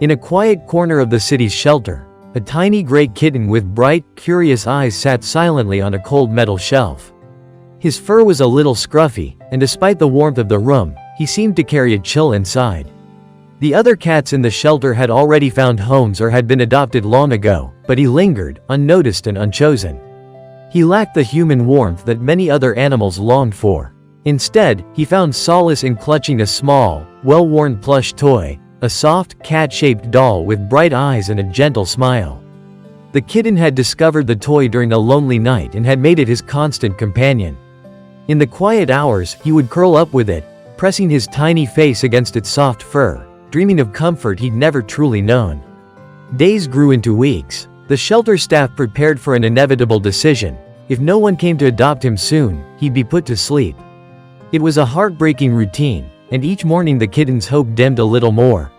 In a quiet corner of the city's shelter, a tiny gray kitten with bright, curious eyes sat silently on a cold metal shelf. His fur was a little scruffy, and despite the warmth of the room, he seemed to carry a chill inside. The other cats in the shelter had already found homes or had been adopted long ago, but he lingered, unnoticed and unchosen. He lacked the human warmth that many other animals longed for. Instead, he found solace in clutching a small, well-worn plush toy, a soft, cat-shaped doll with bright eyes and a gentle smile. The kitten had discovered the toy during a lonely night and had made it his constant companion. In the quiet hours, he would curl up with it, pressing his tiny face against its soft fur, dreaming of comfort he'd never truly known. Days grew into weeks. The shelter staff prepared for an inevitable decision. If no one came to adopt him soon, he'd be put to sleep. It was a heartbreaking routine, and each morning the kitten's hope dimmed a little more.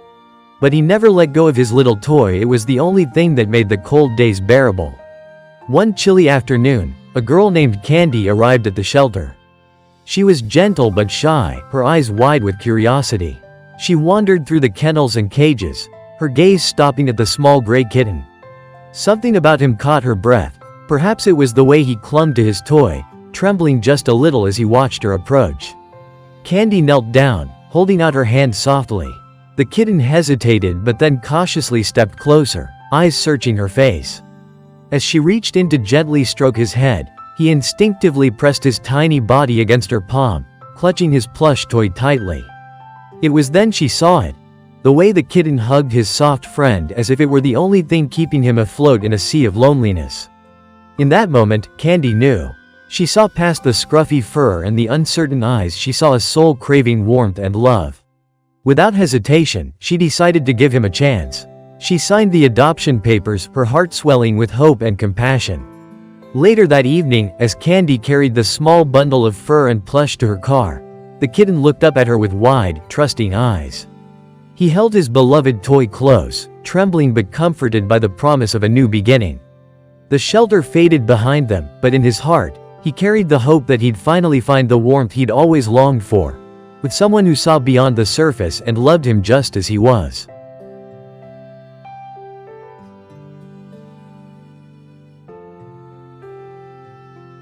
But he never let go of his little toy. It was the only thing that made the cold days bearable. One chilly afternoon, a girl named Candi arrived at the shelter. She was gentle but shy, her eyes wide with curiosity. She wandered through the kennels and cages, her gaze stopping at the small gray kitten. Something about him caught her breath. Perhaps it was the way he clung to his toy, trembling just a little as he watched her approach. Candi knelt down, holding out her hand softly. The kitten hesitated but then cautiously stepped closer, eyes searching her face. As she reached in to gently stroke his head, he instinctively pressed his tiny body against her palm, clutching his plush toy tightly. It was then she saw it. The way the kitten hugged his soft friend as if it were the only thing keeping him afloat in a sea of loneliness. In that moment, Candi knew. She saw past the scruffy fur and the uncertain eyes. She saw a soul craving warmth and love. Without hesitation, she decided to give him a chance. She signed the adoption papers, her heart swelling with hope and compassion. Later that evening, as Candi carried the small bundle of fur and plush to her car, the kitten looked up at her with wide, trusting eyes. He held his beloved toy close, trembling but comforted by the promise of a new beginning. The shelter faded behind them, but in his heart, he carried the hope that he'd finally find the warmth he'd always longed for, with someone who saw beyond the surface and loved him just as he was.